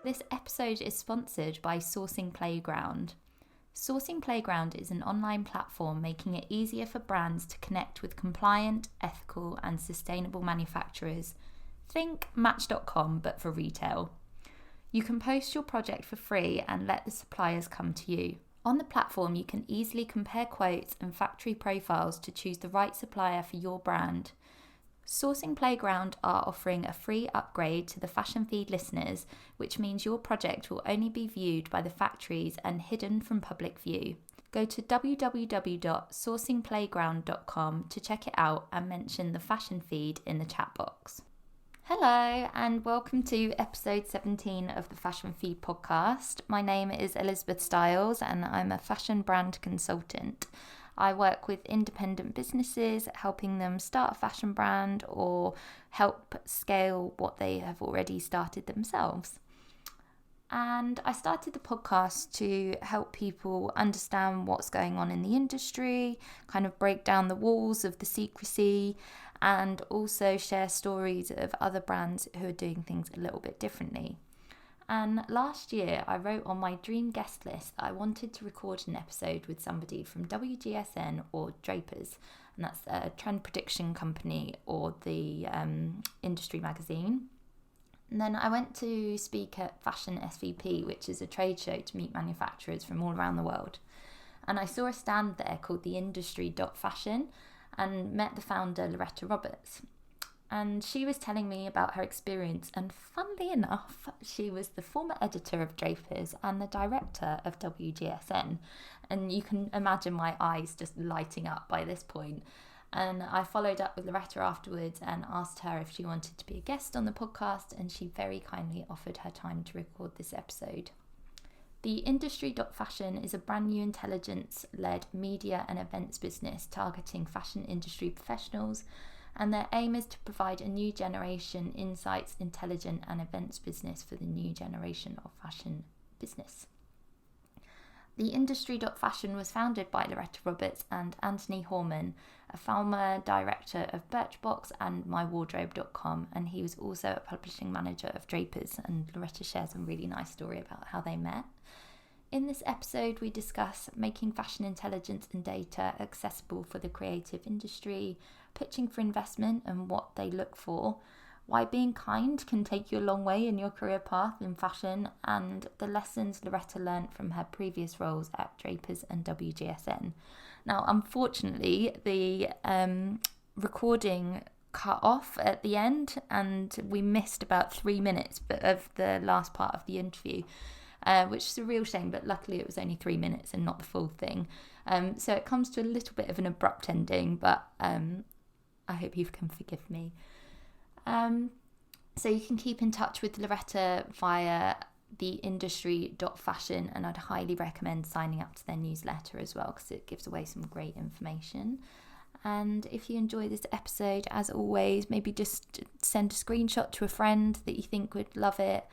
This episode is sponsored by Sourcing Playground. Sourcing Playground is an online platform making it easier for brands to connect with compliant, ethical and sustainable manufacturers. Think Match.com but for retail. You can post your project for free and let the suppliers come to you. On the platform, you can easily compare quotes and factory profiles to choose the right supplier for your brand. Sourcing Playground are offering a free upgrade to the Fashion Feed listeners, which means your project will only be viewed by the factories and hidden from public view. Go to www.sourcingplayground.com to check it out and mention the Fashion Feed in the chat box. Hello and welcome to episode 17 of the Fashion Feed podcast. My name is Elizabeth Stiles and I'm a fashion brand consultant. I work with independent businesses, helping them start a fashion brand or help scale what they have already started themselves. And I started the podcast to help people understand what's going on in the industry, kind of break down the walls of the secrecy, and also share stories of other brands who are doing things a little bit differently. And last year I wrote on my dream guest list that I wanted to record an episode with somebody from WGSN or Drapers, and that's a trend prediction company or the industry magazine. And then I went to speak at Fashion SVP, which is a trade show to meet manufacturers from all around the world. And I saw a stand there called the Industry.Fashion and met the founder, Lauretta Roberts. And she was telling me about her experience, and funnily enough, she was the former editor of Drapers and the director of WGSN. And you can imagine my eyes just lighting up by this point. And I followed up with Lauretta afterwards and asked her if she wanted to be a guest on the podcast, and she very kindly offered her time to record this episode. The Industry.Fashion is a brand new intelligence-led media and events business targeting fashion industry professionals, and their aim is to provide a new generation insights, intelligent and events business for the new generation of fashion business. The Industry.Fashion was founded by Lauretta Roberts and Anthony Horman, a former director of Birchbox and MyWardrobe.com, and he was also a publishing manager of Drapers, and Lauretta shares a really nice story about how they met. In this episode, we discuss making fashion intelligence and data accessible for the creative industry, pitching for investment and what they look for, why being kind can take you a long way in your career path in fashion, and the lessons Lauretta learnt from her previous roles at Drapers and WGSN. Now, unfortunately, the recording cut off at the end and we missed about 3 minutes of the last part of the interview. Which is a real shame, but luckily it was only 3 minutes and not the full thing. So it comes to a little bit of an abrupt ending, but I hope you can forgive me. So you can keep in touch with Lauretta via the Industry.Fashion, and I'd highly recommend signing up to their newsletter as well because it gives away some great information. And if you enjoy this episode, as always, maybe just send a screenshot to a friend that you think would love it,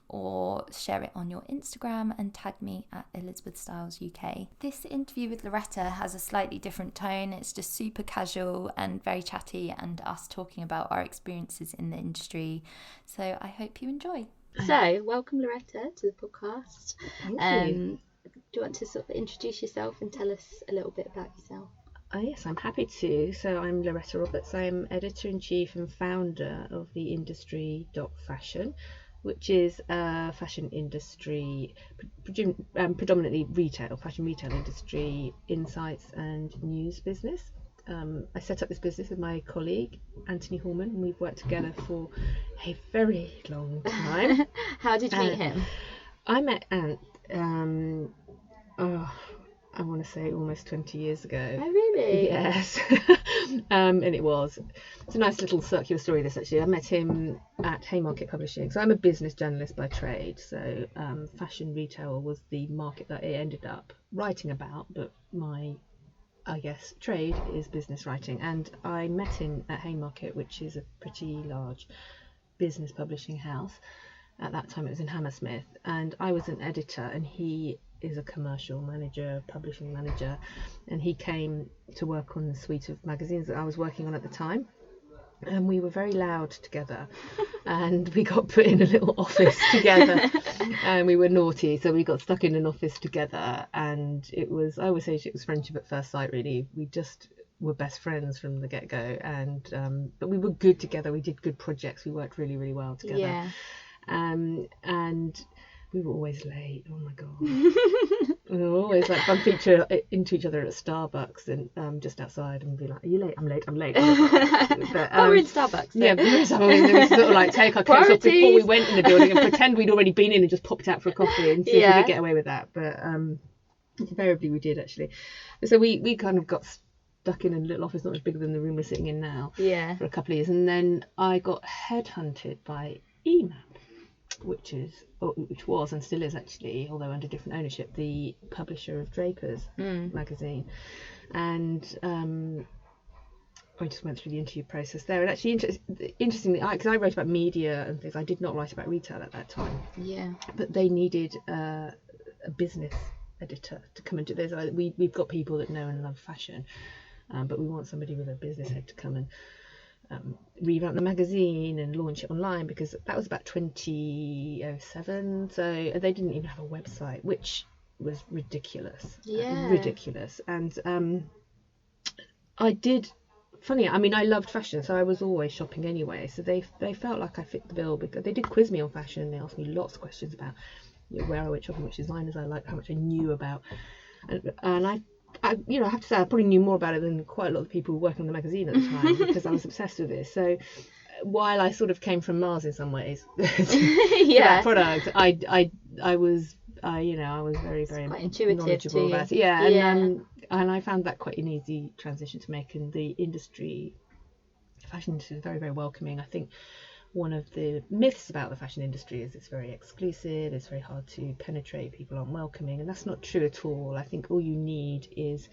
or share it on your Instagram and tag me at Elizabeth Stiles UK. This interview with Lauretta has a slightly different tone. It's just super casual and very chatty, and us talking about our experiences in the industry. So I hope you enjoy. So welcome, Lauretta, to the podcast. Thank you. Do you want to sort of introduce yourself and tell us a little bit about yourself? Yes, I'm happy to. So I'm Lauretta Roberts. I'm editor-in-chief and founder of the Industry.Fashion, which is a fashion industry, predominantly retail, fashion retail industry, insights and news business. I set up this business with my colleague, Anthony Horman, and we've worked together for a very long time. How did you meet him? I met Ant, I want to say almost 20 years ago. Oh, really? Yes. And it's a nice little circular story, this actually. I met him at Haymarket Publishing. So I'm a business journalist by trade. So fashion retail was the market that I ended up writing about, but my, I guess, trade is business writing. And I met him at Haymarket, which is a pretty large business publishing house. At that time it was in Hammersmith, and I was an editor and he is a commercial manager, publishing manager, and he came to work on the suite of magazines that I was working on at the time. and we were very loud together, and we got put in a little office together, and we were naughty, so we got stuck in an office together, and it was, I always say it was friendship at first sight, really. We just were best friends from the get-go, and but we were good together, we did good projects, we worked really, really well together. Yeah. And we were always late. Oh my god. We were always like bump into each other at Starbucks and just outside and be like, "Are you late? I'm late. I'm late." But, we're in Starbucks. Yeah, we were in Starbucks. And we sort of like take our coats off before we went in the building and pretend we'd already been in and just popped out for a coffee and see if we could get away with that. But invariably we did, actually. So we kind of got stuck in a little office not much bigger than the room we're sitting in now. Yeah. For a couple of years, and then I got headhunted by EMAP, which was and still is, actually, although under different ownership, the publisher of Drapers magazine. And I just went through the interview process there. And actually, interestingly, because I wrote about media and things, I did not write about retail at that time. Yeah. But they needed a business editor to come and do this. We've got people that know and love fashion, but we want somebody with a business head to come and revamp the magazine and launch it online, because that was about 2007, so they didn't even have a website, which was ridiculous. Ridiculous. And I loved fashion, so I was always shopping anyway, so they felt like I fit the bill, because they did quiz me on fashion. They asked me lots of questions about where I went shopping, which designers I liked, how much I knew about, and I have to say I probably knew more about it than quite a lot of people working on the magazine at the time, because I was obsessed with this. So while I sort of came from Mars in some ways to that product, I was very, very knowledgeable about it. And I found that quite an easy transition to make. And the industry, fashion industry, is very, very welcoming. I think one of the myths about the fashion industry is it's very exclusive, it's very hard to penetrate, people aren't welcoming, and that's not true at all. I think all you need is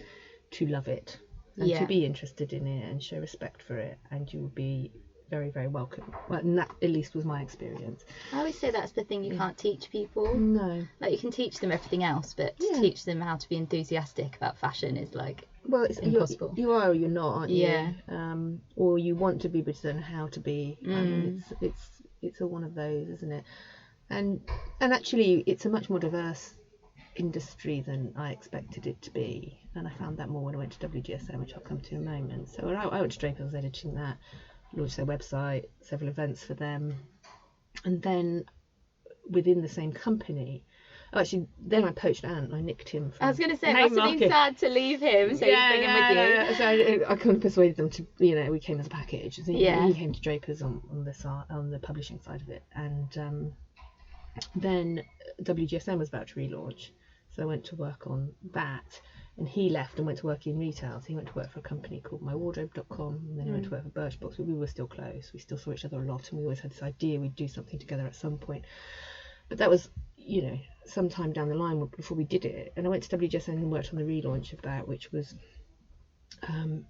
to love it and to be interested in it and show respect for it, and you will be very, very welcome. Well, and that at least was my experience. I always say that's the thing you can't teach people. No. Like, you can teach them everything else, but to teach them how to be enthusiastic about fashion is like, well, it's impossible. You are or you're not, aren't you? Yeah. Or you want to be, but you don't know how to be. It's a one of those, isn't it? And actually, it's a much more diverse industry than I expected it to be, and I found that more when I went to WGSN, which I'll come to in a moment. So when I went to Drapers, I was editing that, launched their website, several events for them, and then within the same company. Actually, then I poached Ant. I nicked him from I was going to say, it must have been sad to leave him, so you bring him with you. So I kind of persuaded them to, we came as a package. So he came to Drapers on the publishing side of it. And then WGSN was about to relaunch. So I went to work on that. And he left and went to work in retail. So he went to work for a company called mywardrobe.com. And then he went to work for Birchbox. But we were still close. We still saw each other a lot. And we always had this idea we'd do something together at some point. But that was, some time down the line before we did it. And I went to WGSN and worked on the relaunch of that, which was,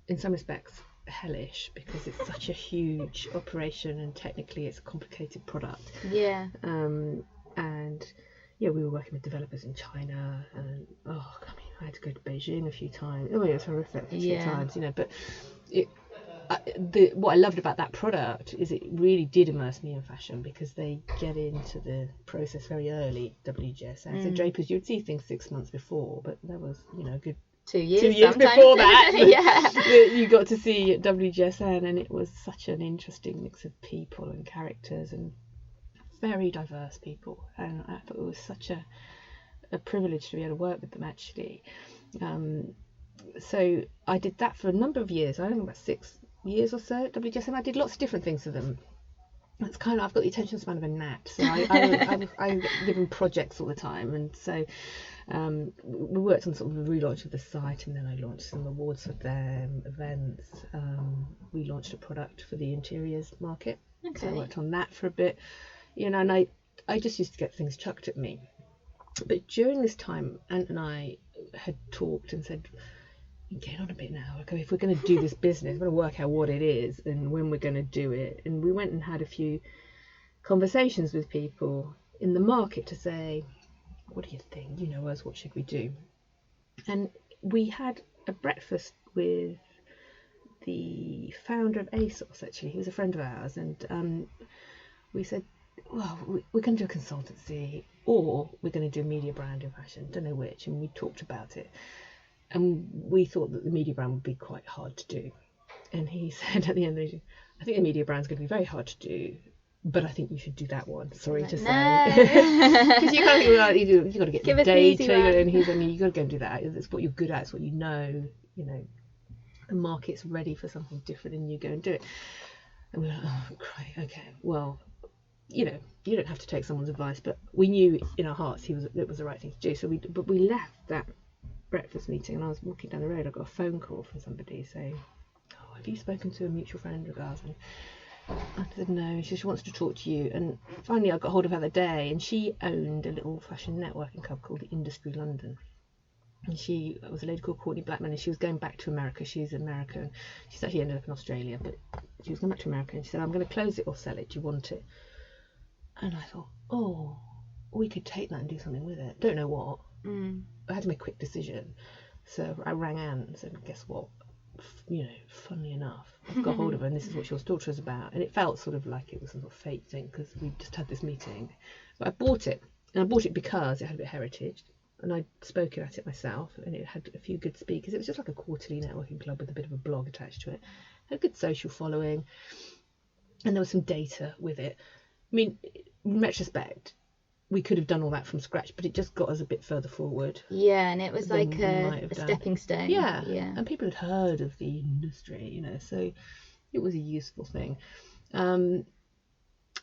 in some respects, hellish, because it's such a huge operation and technically it's a complicated product. Yeah. And we were working with developers in China, and I had to go to Beijing a few times. It was horrific a few times, but what I loved about that product is it really did immerse me in fashion, because they get into the process very early, WGSN. So Drapers, you'd see things 6 months before, but there was, a good 2 years before that. that you got to see at WGSN, and it was such an interesting mix of people and characters and very diverse people, and I thought it was such a privilege to be able to work with them, actually. So I did that for a number of years. I think about 6 years or so at WGSN. I did lots of different things for them. It's kind of, I've got the attention span of a gnat, so I give them projects all the time, and so we worked on sort of a relaunch of the site, and then I launched some awards for them, events. We launched a product for the interiors market, so I worked on that for a bit, and I just used to get things chucked at me. But during this time, Ant and I had talked and said, get on a bit now. Okay, if we're going to do this business, we're going to work out what it is and when we're going to do it. And we went and had a few conversations with people in the market to say, what do you think? You know us, what should we do? And we had a breakfast with the founder of ASOS, actually. He was a friend of ours, and we said, well, we're going to do a consultancy, or we're going to do a media brand in fashion, don't know which, and we talked about it. And we thought that the media brand would be quite hard to do. And he said at the end, I think the media brand's going to be very hard to do, but I think you should do that one. Sorry to say. Because you kind of think, well, you've got to get the data, and he's like, you've got to go and do that. It's what you're good at, it's what you know, the market's ready for something different, and you go and do it. And we were like, oh, great, okay, well, you don't have to take someone's advice, but we knew in our hearts it was the right thing to do. So we left that breakfast meeting, and I was walking down the road. I got a phone call from somebody saying, oh, have you spoken to a mutual friend of ours? And I said no. She wants to talk to you. And finally I got hold of her the day, and she owned a little fashion networking club called the Industry London, and she was a lady called Courtney Blackman, and she was going back to America. She's American. She's actually ended up in Australia, but she was going back to America, and she said, I'm going to close it or sell it, do you want it? And I thought, oh, we could take that and do something with it. Don't know what. I had to make a quick decision, so I rang Anne and said, guess what, funnily enough, I've got hold of her, and this is what she wants to talk to us about. And it felt sort of like it was some sort of fate thing, because we just had this meeting. But I bought it, and I bought it because it had a bit of heritage, and I'd spoken at it myself, and it had a few good speakers. It was just like a quarterly networking club with a bit of a blog attached to it. It had a good social following, and there was some data with it. I mean, in retrospect, we could have done all that from scratch, but it just got us a bit further forward. Yeah, and it was like a stepping stone. Yeah, and people had heard of the industry, so it was a useful thing.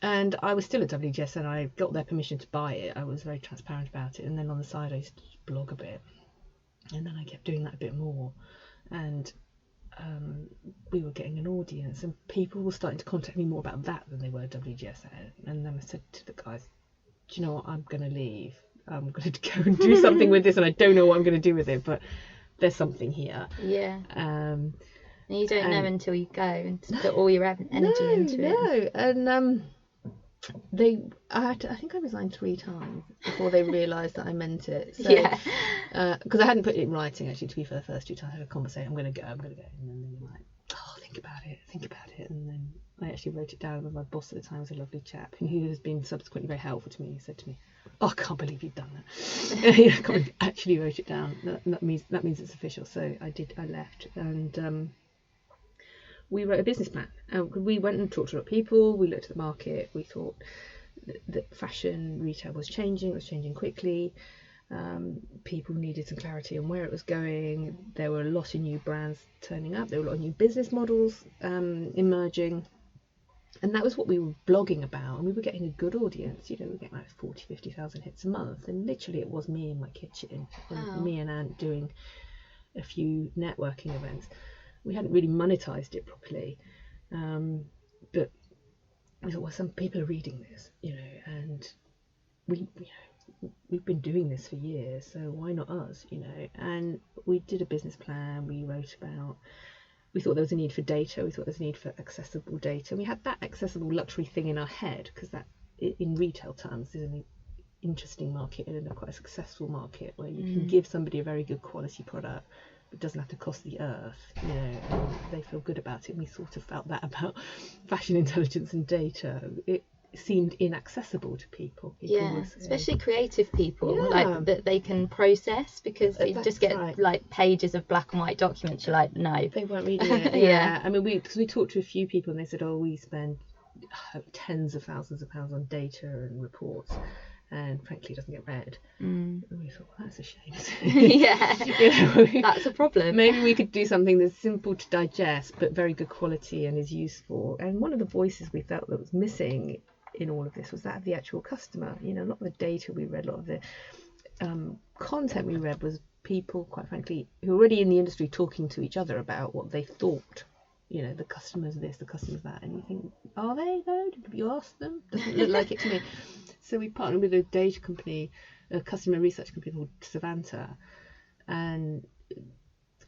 And I was still at WGSN. I got their permission to buy it. I was very transparent about it. And then on the side, I used to blog a bit. And then I kept doing that a bit more. And we were getting an audience, and people were starting to contact me more about that than they were WGSN. And then I said to the guys, do you know what, I'm going to leave. I'm going to go and do something with this, and I don't know what I'm going to do with it, but there's something here. Yeah. And you don't know until you go and put all your energy into it. And I think I resigned 3 times before they realised that I meant it. So, because I hadn't put it in writing, actually, to be fair. The first 2 times I had a conversation, I'm going to go. And then they were like, oh, think about it. And then I actually wrote it down, with my boss at the time was a lovely chap, and he has been subsequently very helpful to me. He said to me, oh, I can't believe you've done that. I can't believe you actually wrote it down. That means it's official. So I left, and we wrote a business plan. We went and talked to a lot of people. We looked at the market. We thought that fashion retail was changing. It was changing quickly. People needed some clarity on where it was going. There were a lot of new brands turning up. There were a lot of new business models emerging. And that was what we were blogging about. And we were getting a good audience. We were getting like 40, 50,000 hits a month. And literally it was me in my kitchen, and me and Aunt doing a few networking events. We hadn't really monetized it properly. But we thought, well, some people are reading this, and we've been doing this for years, so why not us, And we did a business plan. We thought there was a need for data. We thought there was a need for accessible data. We had that accessible luxury thing in our head, because that, in retail terms, is an interesting market and quite a successful market, where you can give somebody a very good quality product. It doesn't have to cost the earth, and they feel good about it. And we sort of felt that about fashion intelligence and data. It seemed inaccessible to people. Especially creative people, like that they can process, because you just get like pages of black and white documents. You're like, no, they weren't reading it. I mean, because we talked to a few people, and they said, oh, we spend tens of thousands of pounds on data and reports, and frankly it doesn't get read. And we thought, well, that's a shame. That's a problem. Maybe we could do something that's simple to digest but very good quality and is useful. And one of the voices we felt that was missing in all of this was that of the actual customer. A lot of the data we read, a lot of the content we read was people, quite frankly, who were already in the industry talking to each other about what they thought. The customer's this, the customer's that, and you think, are they though? Did you ask them? Doesn't look like it to me. So we partnered with a data company, a customer research company called Savanta, and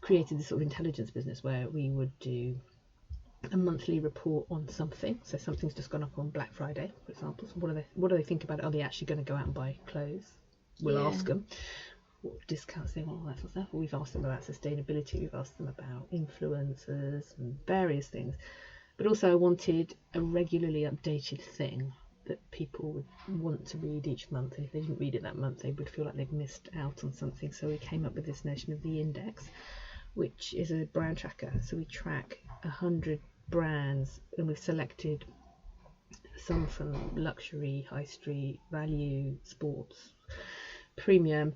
created this sort of intelligence business where we would do a monthly report on something. So something's just gone up on Black Friday, for example. So what do they think about it? Are they actually going to go out and buy clothes? We'll ask them. what discounts they want, all that sort of stuff. We've asked them about sustainability, we've asked them about influencers and various things. But also I wanted a regularly updated thing that people would want to read each month, and if they didn't read it that month they would feel like they'd missed out on something. So we came up with this notion of the index, which is a brand tracker. So we track 100 brands, and we've selected some from luxury, high street, value, sports, premium,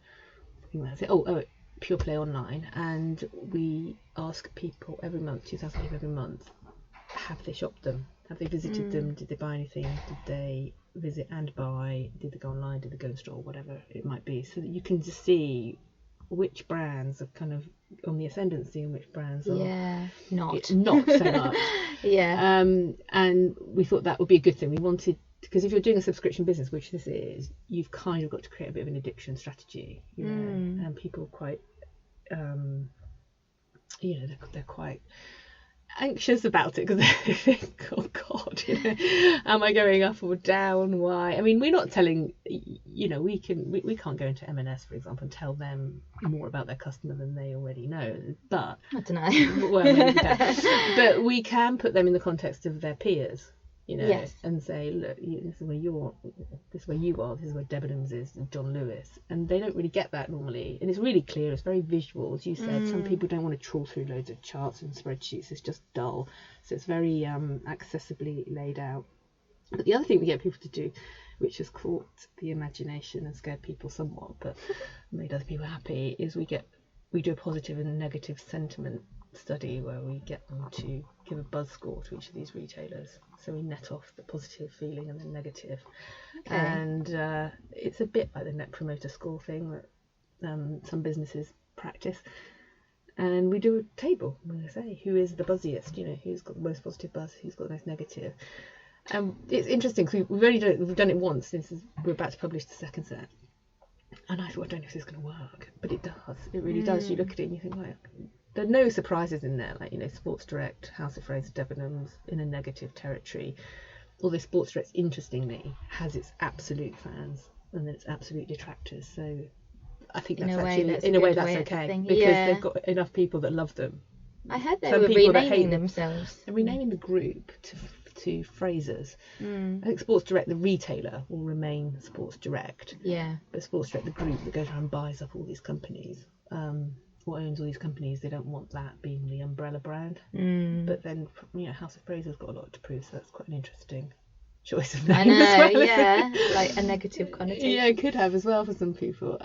pure play online, and we ask people every month, 2,000 people every month, have they shopped them? Have they visited them? Did they buy anything? Did they visit and buy? Did they go online? Did they go in store? Whatever it might be, so that you can just see which brands are kind of on the ascendancy and which brands are not so much. And we thought that would be a good thing. We wanted, because if you're doing a subscription business, which this is, you've kind of got to create a bit of an addiction strategy, you know, and people are quite, they're quite anxious about it, because they think, oh God, am I going up or down? Why? I mean, we're not telling, we can't go into M&S, for example, and tell them more about their customer than they already know. But I don't know. Well, maybe we can. But we can put them in the context of their peers, yes. and say, look, this is where you are, this is where Debenhams is, and John Lewis, and they don't really get that normally. And it's really clear, it's very visual, as you said. Some people don't want to trawl through loads of charts and spreadsheets, it's just dull. So it's very accessibly laid out. But the other thing we get people to do, which has caught the imagination and scared people somewhat, but made other people happy, is we do a positive and negative sentiment study where we get them to give a buzz score to each of these retailers. So we net off the positive feeling and the negative. Okay. And it's a bit like the net promoter score thing that some businesses practice. And we do a table. We say who is the buzziest, who's got the most positive buzz, who's got the most negative. It's interesting because we've done it once. We're about to publish the second set. And I thought, I don't know if this is going to work, but it does. It really does. You look at it and you think, like, there are no surprises in there, like, Sports Direct, House of Fraser, Debenhams in a negative territory. Although Sports Direct, interestingly, has its absolute fans and then its absolute detractors. So I think that's in a way that's okay, because they've got enough people that love them. I heard they were renaming themselves. They're renaming the group to Frasers. I think Sports Direct, the retailer, will remain Sports Direct. Yeah. But Sports Direct, the group that goes around and buys up all these companies, or owns all these companies, they don't want that being the umbrella brand. But then, House of Fraser's got a lot to prove, so that's quite an interesting choice of name. I know, as well, like a negative connotation. Yeah, it could have as well for some people.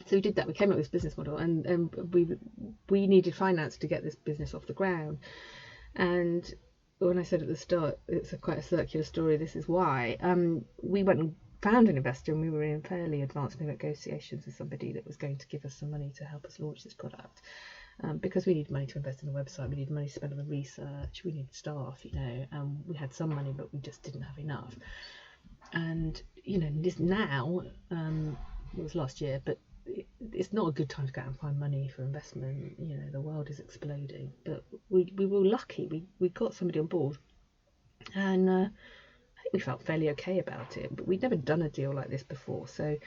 So we did that. We came up with this business model, and we needed finance to get this business off the ground. And when I said at the start, it's quite a circular story. This is why we went and found an investor, and we were in fairly advanced negotiations with somebody that was going to give us some money to help us launch this product, because we need money to invest in the website, we need money to spend on the research, we need staff, we had some money but we just didn't have enough. And this now, it was last year, but it's not a good time to go out and find money for investment. The world is exploding, but we were lucky, we got somebody on board, and I think we felt fairly okay about it, but we'd never done a deal like this before. So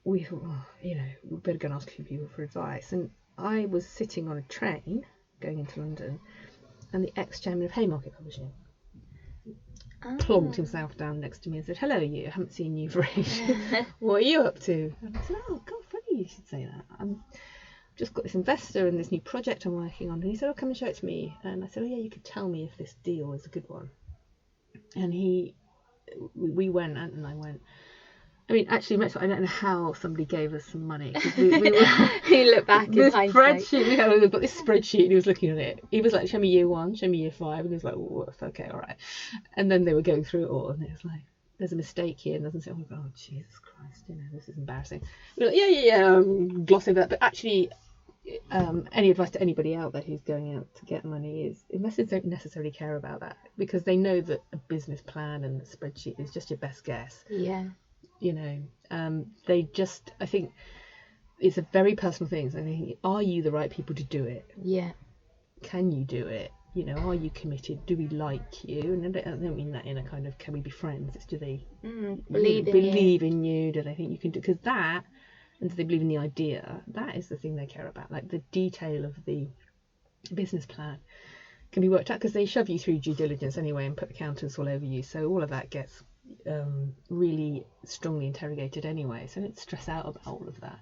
we thought, we better go and ask a few people for advice. And I was sitting on a train going into London, and the ex-chairman of Haymarket Publishing plonked himself down next to me and said, hello, I haven't seen you for ages. What are you up to? And I said, oh God, funny you should say that. I've just got this investor and this new project I'm working on. And he said, come and show it to me. And I said, oh yeah, you could tell me if this deal is a good one. And we went, Ant and I went. I mean, actually, I don't know how somebody gave us some money. We were, you look back in hindsight. We've got this spreadsheet, and he was looking at it. He was like, show me year 1, show me year 5. And he was like, woof, okay, all right. And then they were going through it all, and it was like, there's a mistake here. And doesn't say, oh, Jesus Christ, this is embarrassing. We're like, yeah, gloss over that. But actually, any advice to anybody out there who's going out to get money is investors don't necessarily care about that, because they know that a business plan and a spreadsheet is just your best guess. Yeah. I think it's a very personal thing. So I think, are you the right people to do it? Yeah. Can you do it? are you committed? Do we like you? And I don't mean that in a kind of, can we be friends? It's, do they believe in you? Do they think you can do? Because that, and do they believe in the idea? That is the thing they care about. Like the detail of the business plan can be worked out, because they shove you through due diligence anyway and put accountants all over you. So all of that gets really strongly interrogated anyway. So don't stress out about all of that.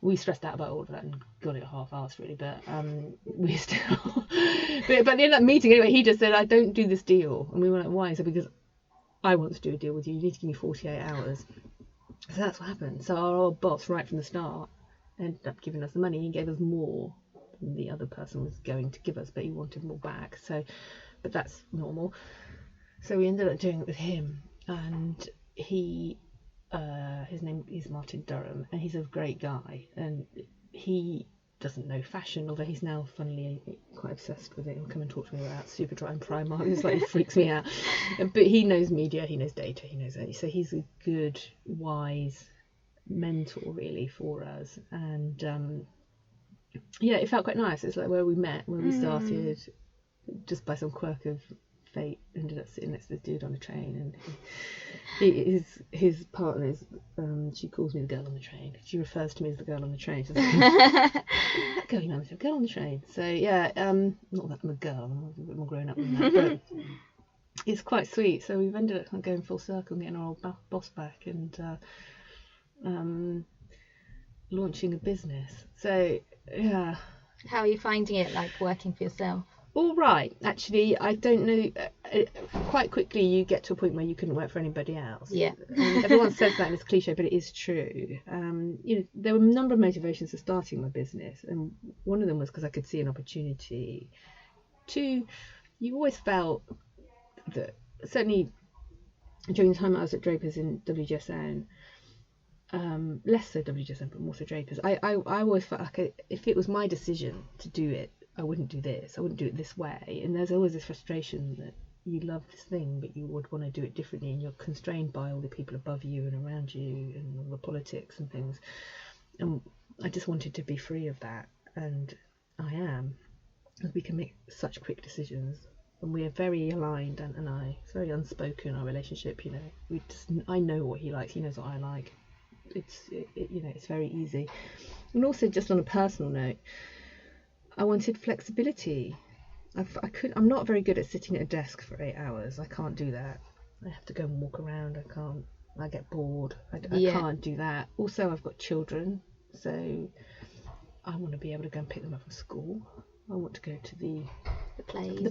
We stressed out about all of that and got it half-assed really, but we still but at the end of that meeting anyway, he just said, I don't do this deal. And we were like, why? He said, because I want to do a deal with you, you need to give me 48 hours. So that's what happened. So our old boss, right from the start, ended up giving us the money. He gave us more than the other person was going to give us, but he wanted more back. So, but that's normal. So we ended up doing it with him, and he his name is Martin Durham, and he's a great guy, and he doesn't know fashion, although he's now funnily quite obsessed with it. He'll come and talk to me about Superdry and Primark. It's like, it freaks me out. But he knows media, he knows data, he knows it. So he's a good, wise mentor really for us. And yeah, it felt quite nice. It's like where we met, where we started, just by some quirk of fate, ended up sitting next to this dude on the train, and his partner is, she calls me the girl on the train. She refers to me as the girl on the train. She's like, that girl you know, the girl on the train. So yeah, not that I'm a girl, I'm a bit more grown up than that, but it's quite sweet. So we've ended up going full circle, getting our old boss back, and launching a business. So yeah. How are you finding it, like working for yourself? All right, actually, I don't know. Quite quickly, you get to a point where you couldn't work for anybody else. Yeah. Everyone says that, and it's cliche, but it is true. There were a number of motivations for starting my business, and one of them was because I could see an opportunity. Two, you always felt that, certainly during the time I was at Drapers in WGSN, less so WGSN, but more so Drapers, I always felt like if it was my decision to do it, I wouldn't do this, I wouldn't do it this way. And there's always this frustration that you love this thing, but you would want to do it differently, and you're constrained by all the people above you and around you and all the politics and things. And I just wanted to be free of that, and I am, because we can make such quick decisions, and we are very aligned. And I, it's very unspoken, our relationship. I know what he likes, he knows what I like. It's very easy. And also, just on a personal note, I wanted flexibility. I'm not very good at sitting at a desk for 8 hours. I can't do that. I have to go and walk around. I get bored. I can't do that. Also, I've got children, so I want to be able to go and pick them up from school. I want to go to the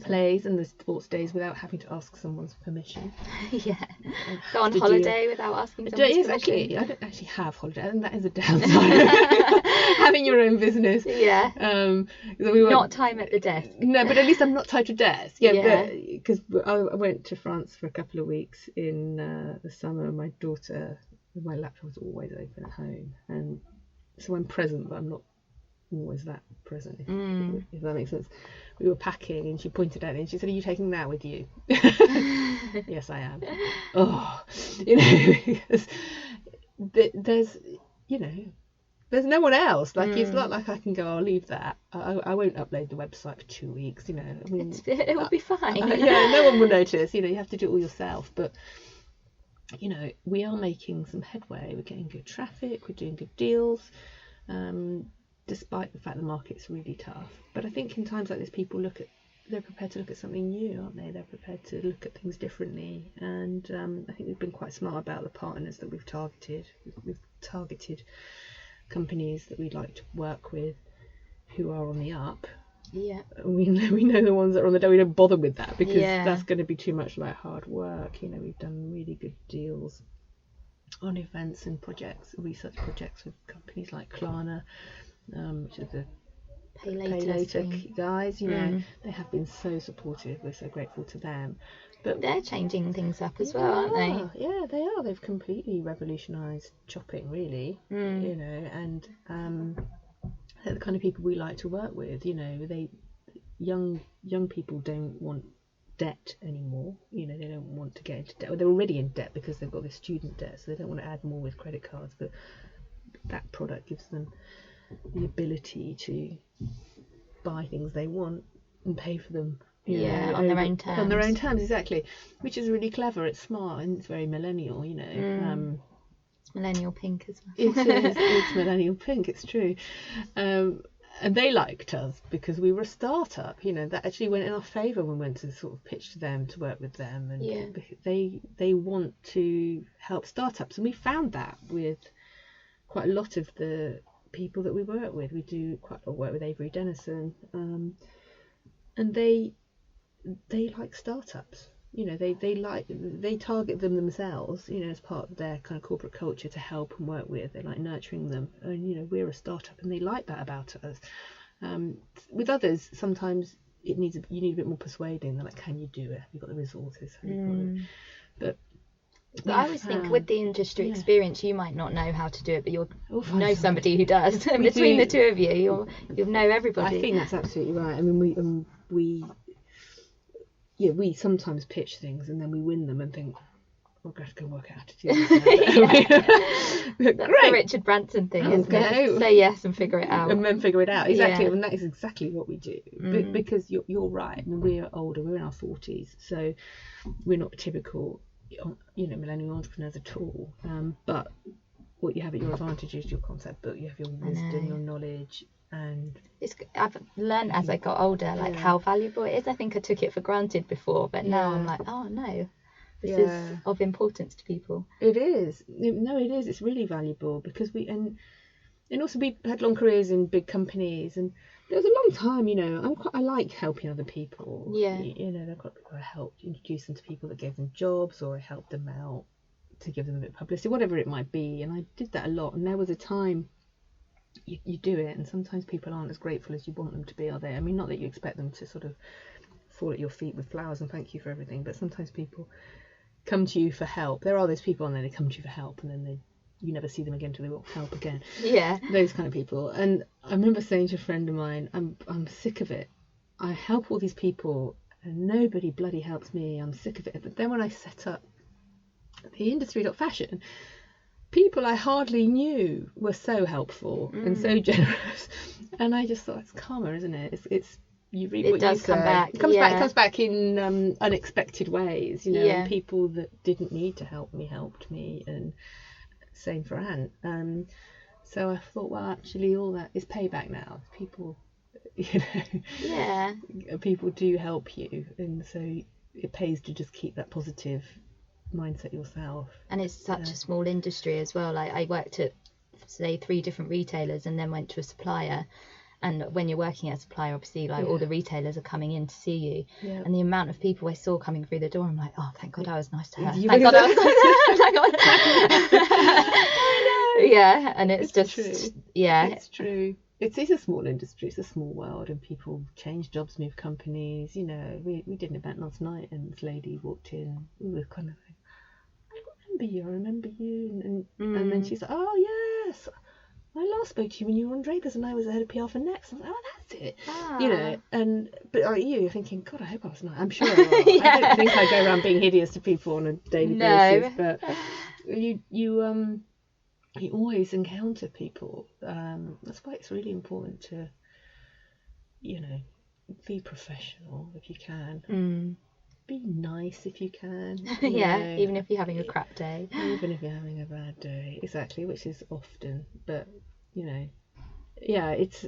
plays and the sports days without having to ask someone's permission. Yeah. Go on holiday without asking someone's permission. Exactly. I don't actually have holiday, and that is a downside. Having your own business. Yeah. Not time at the desk. No, but at least I'm not tied to a desk. Yeah. Because I went to France for a couple of weeks in the summer. My daughter, my laptop was always open at home, and so I'm present, but I'm not always that present, if that makes sense. We were packing, and she pointed at it, and she said, "Are you taking that with you?" Yes, I am. Because there's no one else. Like, it's not like I can go, I'll leave that. I won't upload the website for 2 weeks. It will be fine. No one will notice. You have to do it all yourself. But we are making some headway. We're getting good traffic. We're doing good deals. Despite the fact the market's really tough. But I think in times like this, they're prepared to look at something new, aren't they? They're prepared to look at things differently. And I think we've been quite smart about the partners that we've targeted. We've targeted companies that we'd like to work with who are on the up. Yeah. We know the ones that are on the down. We don't bother with that, because that's going to be too much like hard work. We've done really good deals on events and projects, research projects with companies like Klarna, which are the pay later guys. They have been so supportive. We're so grateful to them. But they're changing things up as well, aren't they? Yeah, they are. They've completely revolutionised shopping, really. And they're the kind of people we like to work with. Young people don't want debt anymore. They don't want to get into debt. Well, they're already in debt because they've got this student debt, so they don't want to add more with credit cards. But that product gives them the ability to buy things they want and pay for them on their own terms. On their own terms, exactly. Which is really clever. It's smart and it's very millennial, It's millennial pink as well. It is. It's millennial pink. It's true. And they liked us because we were a startup. That actually went in our favour when we went to sort of pitch to them to work with them, and they want to help startups, and we found that with quite a lot of the people that we work with. We do quite a lot of work with Avery Dennison, and they like startups. They target them themselves, as part of their kind of corporate culture to help and work with. They like nurturing them, and we're a startup, and they like that about us. With others, sometimes you need a bit more persuading. They're like, "Can you do it? Have you got the resources? Have you got it?" But I always think with the industry experience, you might not know how to do it, but you'll know somebody who does. And between the two of you, you'll know everybody. I think that's absolutely right. I mean, we sometimes pitch things and then we win them and think, we're going to go work out how to do this. That's the Richard Branson thing, isn't it? Say yes and figure it out. And then figure it out, exactly. And that is exactly what we do. Because you're right. I mean, we're older, we're in our 40s, so we're not typical, millennial entrepreneurs at all. But what you have at your advantage is your concept book, you have your wisdom, your knowledge. And I've learned as I got older how valuable it is. I think I took it for granted before, but now I'm like, oh no, this is of importance to people. It is. It is. It's really valuable because and also we had long careers in big companies, and there was a long time. I like helping other people. Yeah. There got people I helped introduce them to people that gave them jobs, or I helped them out to give them a bit of publicity, whatever it might be. And I did that a lot. And there was a time. You do it, and sometimes people aren't as grateful as you want them to be, are they? I mean, not that you expect them to sort of fall at your feet with flowers and thank you for everything, but sometimes people come to you for help. There are those people, and then they come to you for help, and then you never see them again till they won't help again. Yeah. Those kind of people. And I remember saying to a friend of mine, I'm sick of it. I help all these people, and nobody bloody helps me. I'm sick of it. But then when I set up the industry.fashion, people I hardly knew were so helpful and so generous, and I just thought, it's karma, isn't it? It's you read what you say. It comes back in unexpected ways, and people that didn't need to help me helped me, and same for Anne. So I thought, well, actually, all that is payback now. People, people do help you, and so it pays to just keep that positive mindset yourself. And it's such a small industry as well. Like, I worked at, say, 3 different retailers and then went to a supplier, and when you're working at a supplier, obviously all the retailers are coming in to see you, and the amount of people I saw coming through the door, I'm like, oh, thank God I was nice to her. Thank God I was nice to her. Yeah, and it's just true. It's true. It's a small industry, it's a small world, and people change jobs, move companies. We did an event last night, and this lady walked in. We were kind of like, I remember you, and then she's like, oh yes, I last spoke to you when you were on Drapers, and I was the head of PR for Next. I was like, oh, that's it. But like you're thinking, God, I hope I was not. I'm sure I was. I don't think I go around being hideous to people on a daily basis, but you always encounter people. That's why it's really important to, be professional if you can. Be nice if you can. Even if you're having a crap day. Even if you're having a bad day, exactly, which is often. But it's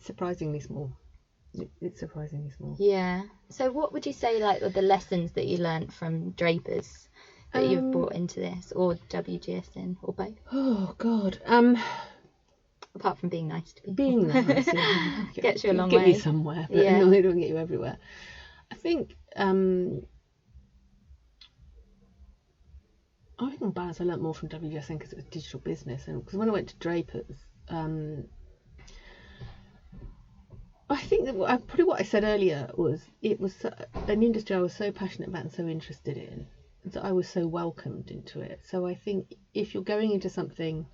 surprisingly small. It's surprisingly small. Yeah. So what would you say are the lessons that you learnt from Drapers that you've brought into this, or WGSN, or both? Oh God. Apart from being nice to people. Being nice, gets you a long way. Get you somewhere, but they don't get you everywhere. I think on balance, I learnt more from WGSN because it was digital business, and because when I went to Drapers, I think that probably what I said earlier was it was an industry I was so passionate about and so interested in that I was so welcomed into it. So I think if you're going into something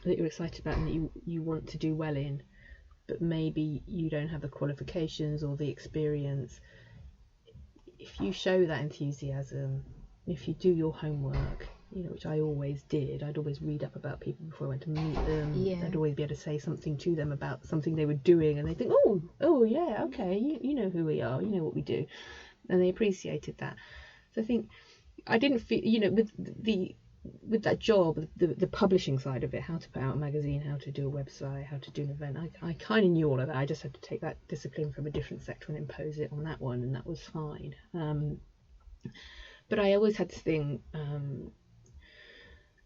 that you're excited about and that you want to do well in, but maybe you don't have the qualifications or the experience, if you show that enthusiasm, if you do your homework, you know, which I always did. I'd always read up about people before I went to meet them. Yeah. I'd always be able to say something to them about something they were doing, and they think, oh yeah, okay, you know who we are, you know what we do, and they appreciated that. So I think I didn't feel, you know, with that job, the publishing side of it, how to put out a magazine, how to do a website, how to do an event, I kind of knew all of that. I just had to take that discipline from a different sector and impose it on that one, and that was fine. But I always had this thing, and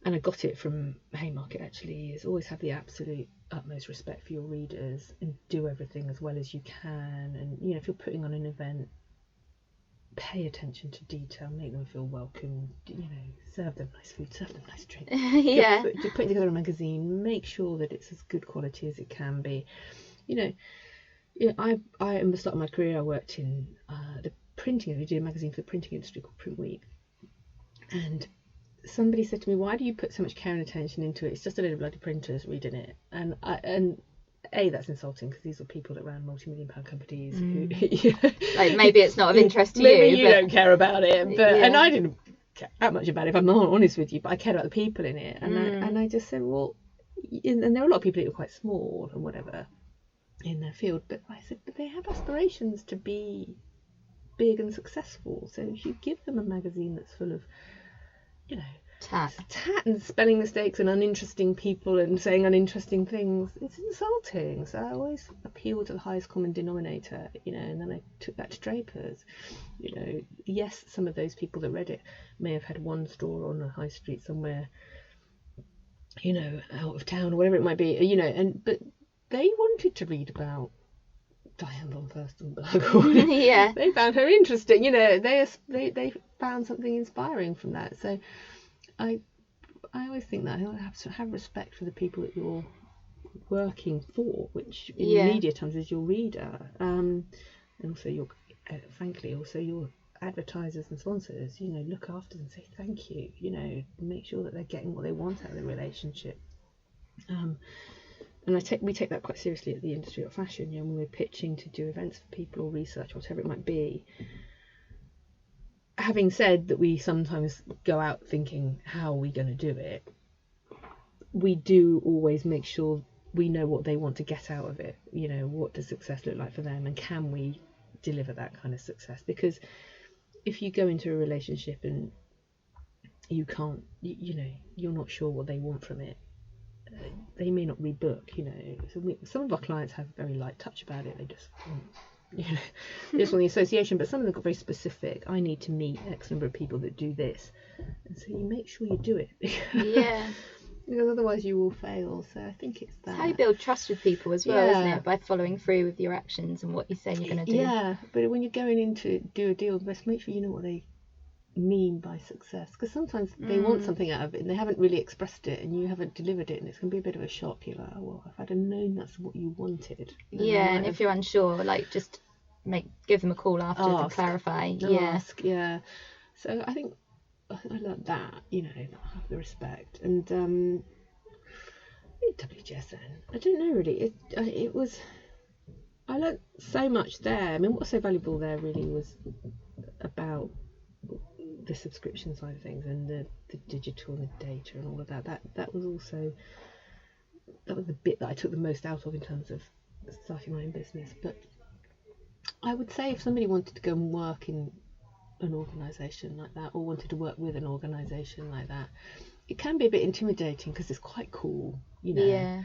I got it from Haymarket actually, is always have the absolute utmost respect for your readers and do everything as well as you can. And, you know, if you're putting on an event, pay attention to detail, make them feel welcome, you know, serve them nice food, serve them nice drink. Yeah. If you're putting together a magazine, make sure that it's as good quality as it can be. You know, I at the start of my career, I worked in the printing. We did a magazine for the printing industry called Print Week, and somebody said to me, "Why do you put so much care and attention into it? It's just a load of bloody printers reading it." And that's insulting, because these are people that ran multi-million-pound companies who, you know, like, maybe it's not of interest to maybe you, you but don't care about it, but yeah. and I didn't care that much about it, if I'm not honest with you, but I cared about the people in it, and I just said, well, and there are a lot of people who are quite small and whatever in their field, but I said, but they have aspirations to be big and successful, so if you give them a magazine that's full of, you know, tat and spelling mistakes and uninteresting people and saying uninteresting things, it's insulting. So I always appeal to the highest common denominator, you know, and then I took that to Drapers. You know, yes, some of those people that read it may have had one store on a high street somewhere, you know, out of town or whatever it might be, you know, but they wanted to read about Diane von Furstenberg. Yeah. They found her interesting, you know, they found something inspiring from that. So I always think that I have to have respect for the people that you're working for, which in media terms is your reader, and also your, frankly, also your advertisers and sponsors. You know, look after them, say thank you. You know, make sure that they're getting what they want out of the relationship. And we take that quite seriously at the industry of fashion. You know, when we're pitching to do events for people or research or whatever it might be. Having said that, we sometimes go out thinking, how are we going to do it? We do always make sure we know what they want to get out of it. You know, what does success look like for them, and can we deliver that kind of success? Because if you go into a relationship and you can't, you know, you're not sure what they want from it, they may not rebook. You know, so some of our clients have very light touch about it. They just want, you know, just on the association, but some of them got very specific. I need to meet X number of people that do this, and so you make sure you do it. Yeah. Because otherwise you will fail. So I think it's that. It's how you build trust with people as well, isn't it? By following through with your actions and what you say you're going to do. Yeah, but when you're going in to do a deal, best make sure you know what they mean by success, because sometimes they want something out of it and they haven't really expressed it, and you haven't delivered it, and it's going to be a bit of a shock. You're like, oh, well, if I'd have known that's what you wanted. Yeah, and if you're unsure, like, just give them a call afterwards and clarify. Ask, yeah. So I think I learned that, you know, have the respect. And WGSN, I don't know really. It was, I learned so much there. I mean, what was so valuable there really was about the subscription side of things, and the digital and the data and all of that. That was the bit that I took the most out of in terms of starting my own business. But I would say if somebody wanted to go and work in an organisation like that, or wanted to work with an organisation like that, it can be a bit intimidating because it's quite cool, you know. Yeah.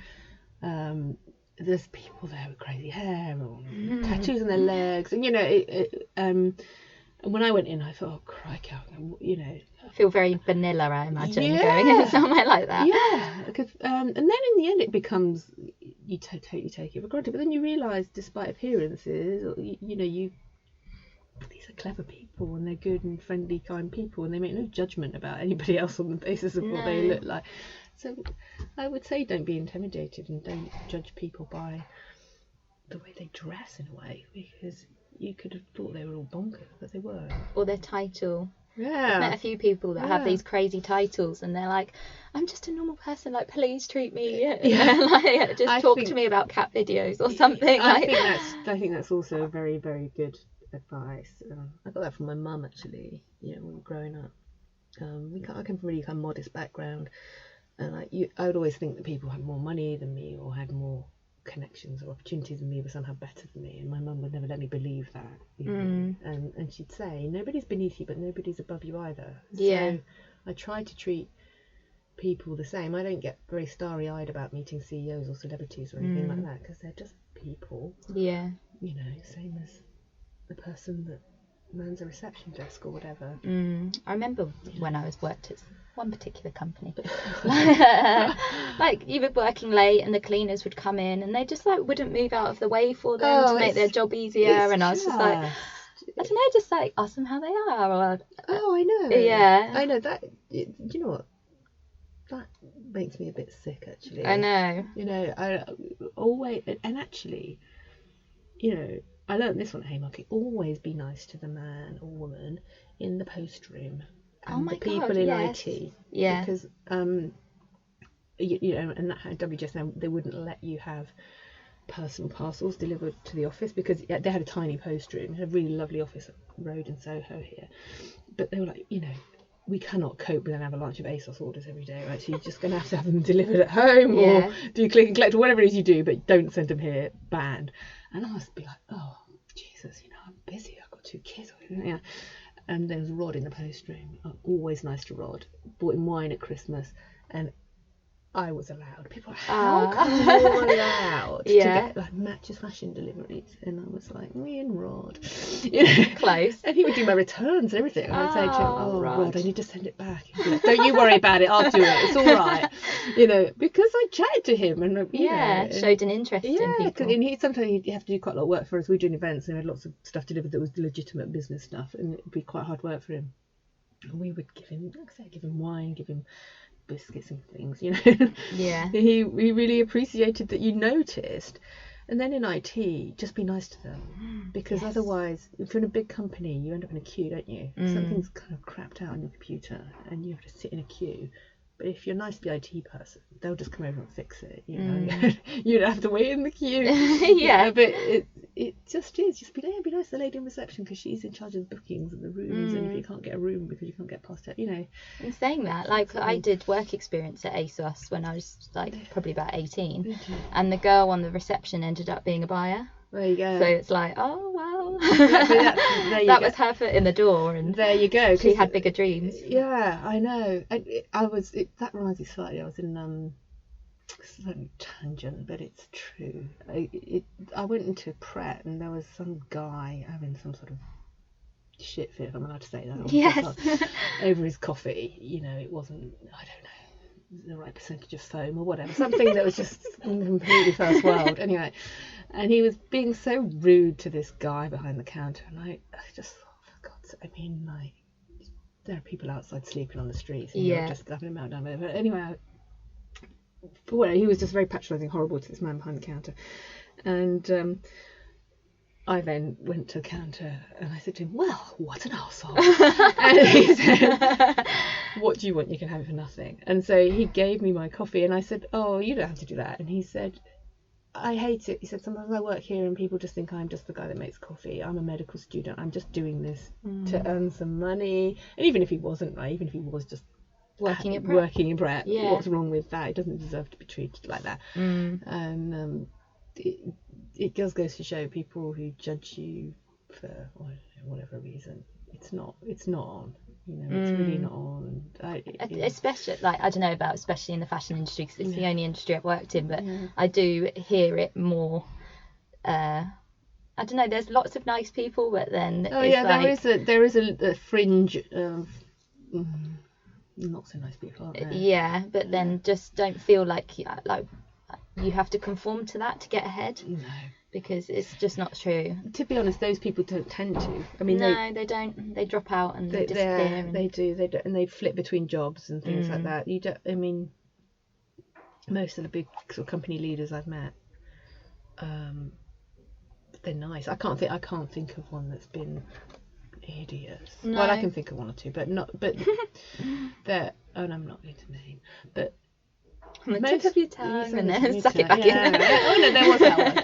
There's people there with crazy hair or tattoos on their legs, and you know, and when I went in, I thought, oh crikey, you know, I feel very vanilla, I imagine, going in somewhere like that. Yeah, because and then in the end it becomes you totally take it for granted, but then you realise, despite appearances, you know, these are clever people, and they're good and friendly, kind people, and they make no judgment about anybody else on the basis of what they look like. So I would say don't be intimidated, and don't judge people by the way they dress in a way, because you could have thought they were all bonkers, but they were. Or their title. Yeah. I've met a few people that have these crazy titles, and they're like, I'm just a normal person, like, please treat me, like, just talk to me about cat videos or something. I think that's also very, very good advice. I got that from my mum, actually, you know, when we were growing up. I come from a really kind of modest background, and I would always think that people had more money than me or had more connections or opportunities than me were somehow better than me, and my mum would never let me believe that, you know? And she'd say, nobody's beneath you, but nobody's above you either. So I try to treat people the same. I don't get very starry-eyed about meeting CEOs or celebrities or anything like that, because they're just people, you know, same as the person that mans a reception desk or whatever. I remember when I worked at one particular company, like you were working late and the cleaners would come in and they just like wouldn't move out of the way for them to make their job easier, and I was just like, I don't know, just like ask them how they are. Or, I know. Yeah. I know that. Do you know what? That makes me a bit sick, actually. I know. You know, I always, and actually, you know, I learned this one at Haymarket. Always be nice to the man or woman in the post room and the people in IT. Yeah. Because, you know, and at WGSN, they wouldn't let you have personal parcels delivered to the office because they had a tiny post room. They had a really lovely office road in Soho here. But they were like, you know, we cannot cope with an avalanche of ASOS orders every day, right? So you're just going to have them delivered at home or do click and collect or whatever it is you do, but don't send them here, banned. And I must be like, oh, Jesus, you know, I'm busy. I've got 2 kids. Yeah. And there was Rod in the post room. Always nice to Rod. Bought him wine at Christmas, and I was allowed. People were like, how come you're allowed to get like Matches fashion deliveries? And I was like, me and Rod, you know, close. And he would do my returns and everything. And I'd say to him, oh, Rod, I need to send it back. He'd be like, don't you worry about it, I'll do it. It's all right, you know, because I chatted to him and you know, showed an interest in people. And sometimes he'd have to do quite a lot of work for us. We were doing events and we had lots of stuff delivered that was legitimate business stuff, and it'd be quite hard work for him. And we would give him, like I say, give him wine, give him biscuits and things, you know. He really appreciated that you noticed. And then in IT, just be nice to them, because otherwise, if you're in a big company, you end up in a queue, don't you? Something's kind of crapped out on your computer and you have to sit in a queue. But if you're nice to the IT person, they'll just come over and fix it, you know. You don't have to wait in the queue. But it just is. Just be nice to the lady in reception, because she's in charge of the bookings and the rooms, and if you can't get a room because you can't get past it, you know. And saying that, like, I did work experience at ASOS when I was like probably about 18, and the girl on the reception ended up being a buyer. There you go. So it's like, oh wow, that was her foot in the door, and there you go. She had bigger dreams. Yeah, I know. That reminds me slightly. I was in slightly tangent, but it's true. I went into Pret and there was some guy having some sort of shit fit, if I'm allowed to say that. Yes. Over his coffee. You know, it wasn't, I don't know, the right percentage of foam or whatever. Something that was just completely first world. Anyway. And he was being so rude to this guy behind the counter, and I just thought, for God's sake, I mean, like, there are people outside sleeping on the streets, and you're just having a meltdown. But anyway, he was just very patronising, horrible to this man behind the counter. And I then went to the counter and I said to him, well, what an arsehole. And he said, what do you want? You can have it for nothing. And so he gave me my coffee, and I said, oh, you don't have to do that. And he said, I hate it. He said, sometimes I work here and people just think I'm just the guy that makes coffee. I'm a medical student. I'm just doing this to earn some money. And even if he wasn't, like, even if he was just working in Pret, what's wrong with that? It doesn't deserve to be treated like that. And it just goes to show people who judge you for whatever reason, it's not on. You know, it's really not on. Especially, like, I don't know about, especially in the fashion industry, because it's the only industry I've worked in, but I do hear it more. I don't know. There's lots of nice people, but then there is a fringe of not so nice people, aren't there? Yeah, but then just don't feel like you have to conform to that to get ahead. No. Because it's just not true. To be honest, those people don't tend to. I mean, they don't. They drop out and they disappear. They do, and they flip between jobs and things like that. You don't. I mean, most of the big sort of company leaders I've met, they're nice. I can't think of one that's been hideous. No. Well, I can think of one or two, but not. But they're. Oh, and I'm not going to name, but. On the tip of your tongue, and then suck it back in. Oh no, there was that one.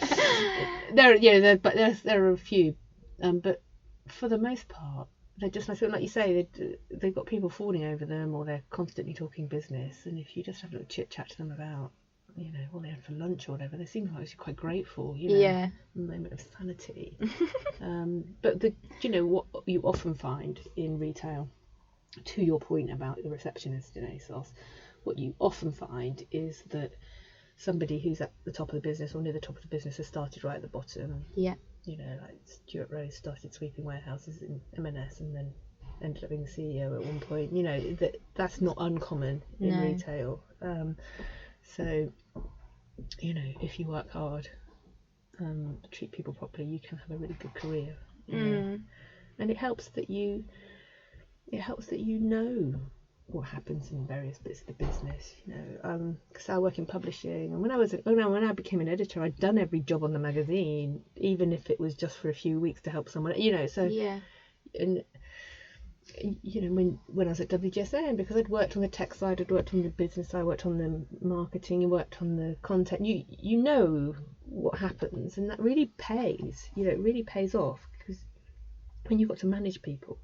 There are a few, but for the most part, They're just like you say, they've got people falling over them, or they're constantly talking business. And if you just have a little chit chat to them about, what they had for lunch or whatever, they seem like actually quite grateful. A moment of sanity. But what you often find in retail, to your point about the receptionist in ASOS, what you often find is that somebody who's at the top of the business or near the top of the business has started right at the bottom. Yeah. Like Stuart Rose started sweeping warehouses in M&S and then ended up being the CEO at one point. That's not uncommon in retail. So, if you work hard, treat people properly, you can have a really good career. And it helps that you know what happens in various bits of the business. Because I work in publishing, and when I became an editor, I'd done every job on the magazine, even if it was just for a few weeks to help someone. So yeah. And when I was at WGSN, because I'd worked on the tech side, I'd worked on the business side, I worked on the marketing, I worked on the content. You know what happens, and that really pays. It really pays off, because when you've got to manage people,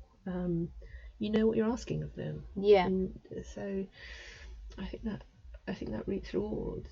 you know what you're asking of them. Yeah. And so I think that reaps rewards.